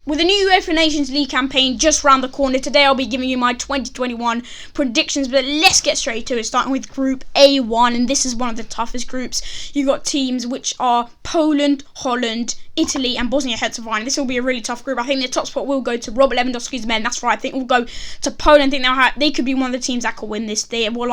With a new UEFA Nations League campaign just round the corner, today I'll be giving you my 2021 predictions, but let's get straight to it, starting with Group A1, and this is one of the toughest groups. You got teams which are Poland, Holland, Italy and Bosnia-Herzegovina. This will be a really tough group. I think the top spot will go to Robert Lewandowski's men. That's right. I think we'll go to Poland. I think they could be one of the teams that could win this. They were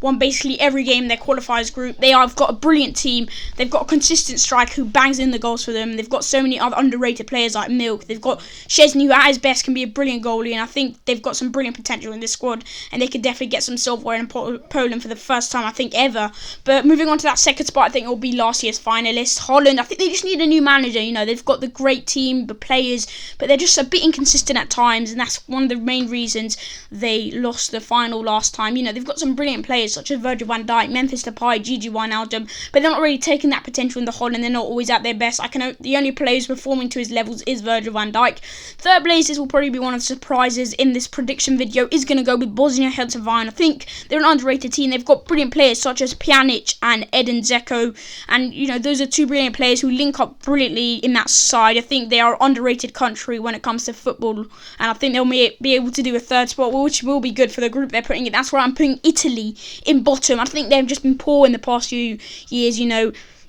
won basically every game in their qualifiers group. They have got a brilliant team. They've got a consistent striker who bangs in the goals for them. They've got so many other underrated players like Milk. They've got Szczesny, who at his best can be a brilliant goalie, and I think they've got some brilliant potential in this squad, and they could definitely get some silverware in Poland for the first time, I think, ever. But moving on to that second spot, I think it will be last year's finalists, Holland. I think they just need a new manager. They've got the great team, the players, but they're just a bit inconsistent at times, and that's one of the main reasons they lost the final last time. They've got some brilliant players such as Virgil van Dijk, Memphis Depay, Gigi Wijnaldum, but they're not really taking that potential in the Holland. They're not always at their best. The only player who's performing to his levels is Virgil van Dijk. Third place, this will probably be one of the surprises in this prediction video, is going to go with Bosnia-Herzegovina. I think they're an underrated team. They've got brilliant players such as Pjanic and Edin Dzeko, and those are two brilliant players who link up brilliantly in that side. I think they are an underrated country when it comes to football, and I think they'll be able to do a third spot, which will be good for the group they're putting in. That's where I'm putting Italy in bottom. I think they've just been poor in the past few years.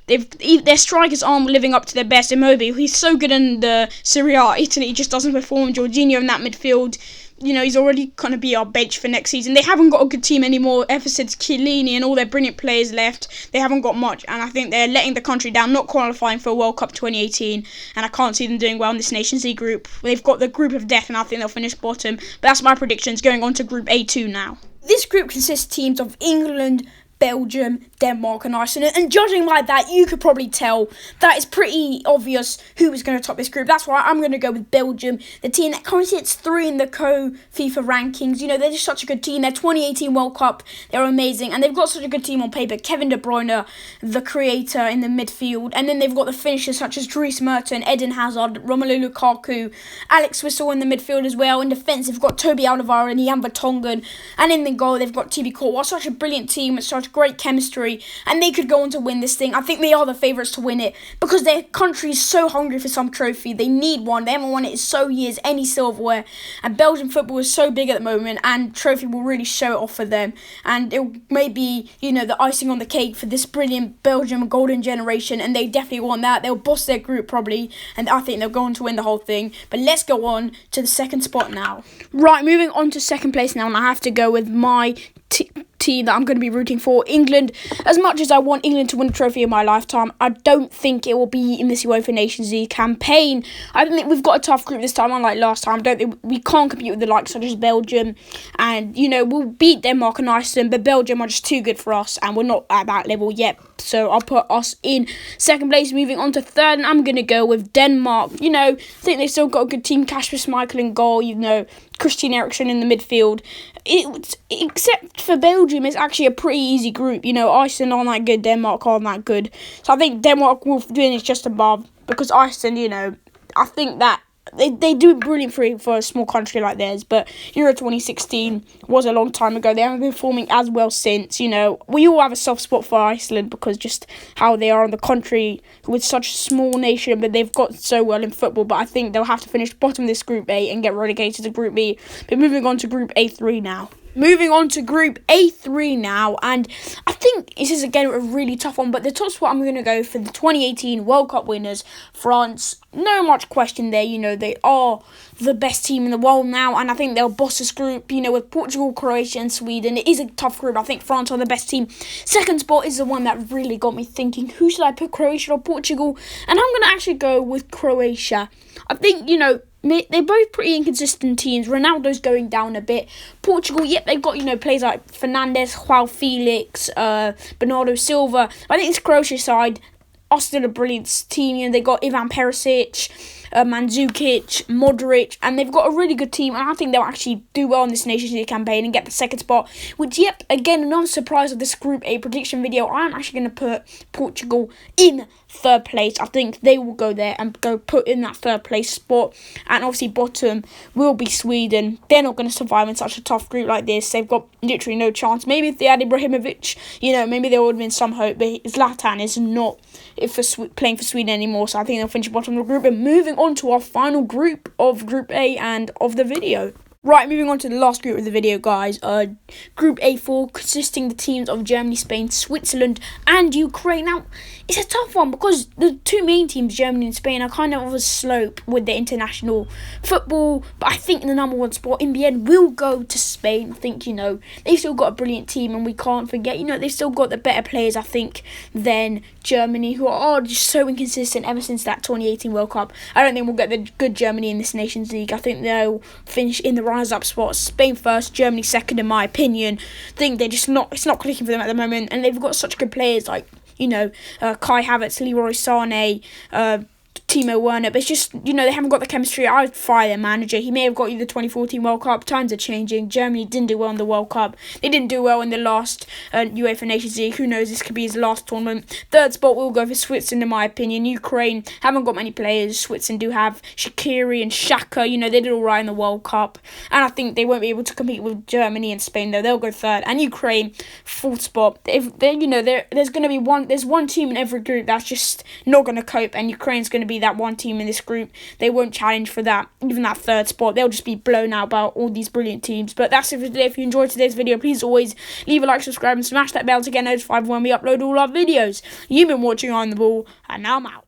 Their strikers aren't living up to their best. Immobile, he's so good in the Serie A. Italy just doesn't perform. Jorginho in that midfield, he's already going to be our bench for next season. They haven't got a good team anymore. Ever since Chiellini and all their brilliant players left, they haven't got much, and I think they're letting the country down, not qualifying for World Cup 2018, and I can't see them doing well in this Nations League group. They've got the group of death, and I think they'll finish bottom. But that's my predictions. Going on to Group A2 now. This group consists of teams of England, Belgium, Denmark and Iceland, and judging by that, you could probably tell that it's pretty obvious who is going to top this group. That's why I'm going to go with Belgium, the team that currently sits 3 in the FIFA rankings. They're just such a good team. Their 2018 World Cup, they're amazing, and they've got such a good team on paper. Kevin De Bruyne, the creator in the midfield, and then they've got the finishers such as Dries Mertens, Eden Hazard, Romelu Lukaku, Alex Witsel in the midfield as well. In defence, they've got Toby Alderweireld and Jan Vertonghen, and in the goal, they've got Thibaut Courtois. Such a brilliant team with such great chemistry, and they could go on to win this thing. I think they are the favourites to win it because their country is so hungry for some trophy. They need one. They haven't won it in so years, any silverware, and Belgian football is so big at the moment, and trophy will really show it off for them, and it may be the icing on the cake for this brilliant Belgium golden generation, and they definitely want that. They'll boss their group probably, and I think they'll go on to win the whole thing. But let's go on to the second spot now. Right, moving on to second place now, and I have to go with my team that I'm going to be rooting for, England. As much as I want England to win a trophy in my lifetime, I don't think it will be in this UEFA Nations League campaign. I think we've got a tough group this time, unlike last time. I don't think we can't compete with the likes such as Belgium, and we'll beat Denmark and Iceland, but Belgium are just too good for us, and we're not at that level yet. So I'll put us in second place. Moving on to third, and I'm going to go with Denmark. I think they've still got a good team. Kasper Schmeichel in goal, Christian Eriksen in the midfield. Except for Belgium, it's actually a pretty easy group. Iceland aren't that good, Denmark aren't that good. So I think Denmark will finish just above, because Iceland, I think that they do brilliant for a small country like theirs, but Euro 2016 was a long time ago. They haven't been performing as well since. We all have a soft spot for Iceland because just how they are in the country with such a small nation, but they've got so well in football. But I think they'll have to finish bottom of this Group A and get relegated to Group B. But moving on to Group A3 now. Moving on to Group A3 now, and I think this is again a really tough one, but the top spot I'm going to go for the 2018 World Cup winners, France. No much question there, they are the best team in the world now, and I think they'll boss this group, with Portugal, Croatia and Sweden. It is a tough group. I think France are the best team. Second spot is the one that really got me thinking, who should I put, Croatia or Portugal? And I'm going to actually go with Croatia. I think, they're both pretty inconsistent teams. Ronaldo's going down a bit. Portugal, yep, they've got, players like Fernandes, Joao Felix, Bernardo Silva. I think this Croatia side are still a brilliant team. They got Ivan Perisic, Mandzukic, Modric, and they've got a really good team, and I think they'll actually do well in this Nations League campaign and get the second spot, which, yep, again, another surprise of this Group A prediction video. I'm actually going to put Portugal in third place. I think they will go there and go put in that third place spot, and obviously bottom will be Sweden. They're not going to survive in such a tough group like this. They've got literally no chance. Maybe if they had Ibrahimovic, maybe there would have been some hope, but Zlatan is not playing for Sweden anymore. So I think they'll finish bottom of the group. And moving on to our final group of Group A and of the video. Right, moving on to the last group of the video, guys. Group A4, consisting the teams of Germany, Spain, Switzerland, and Ukraine. Now, it's a tough one because the two main teams, Germany and Spain, are kind of a slope with their international football. But I think the number one spot in the end will go to Spain. I think, they've still got a brilliant team, and we can't forget, they've still got the better players, I think, than Germany, who are just so inconsistent ever since that 2018 World Cup. I don't think we'll get the good Germany in this Nations League. I think they'll finish in the rise-up spots. Spain first, Germany second, in my opinion. I think they're just not. It's not clicking for them at the moment, and they've got such good players like Kai Havertz, Leroy Sané, Timo Werner, but it's just, they haven't got the chemistry. I'd fire their manager. He may have got you the 2014 World Cup. Times are changing. Germany didn't do well in the World Cup. They didn't do well in the last UEFA Nations League. Who knows, this could be his last tournament. Third spot will go for Switzerland, in my opinion. Ukraine haven't got many players. Switzerland do have Shaqiri and Xhaka. They did all right in the World Cup. And I think they won't be able to compete with Germany and Spain, though. They'll go third. And Ukraine, fourth spot. If they, there's going to be one team in every group that's just not going to cope, and Ukraine's going to be that one team in this group. They won't challenge for that, even that third spot. They'll just be blown out by all these brilliant teams. But that's it for today. If you enjoyed today's video, please always leave a like, subscribe, and smash that bell to get notified when we upload all our videos. You've been watching On The Ball, and now I'm out.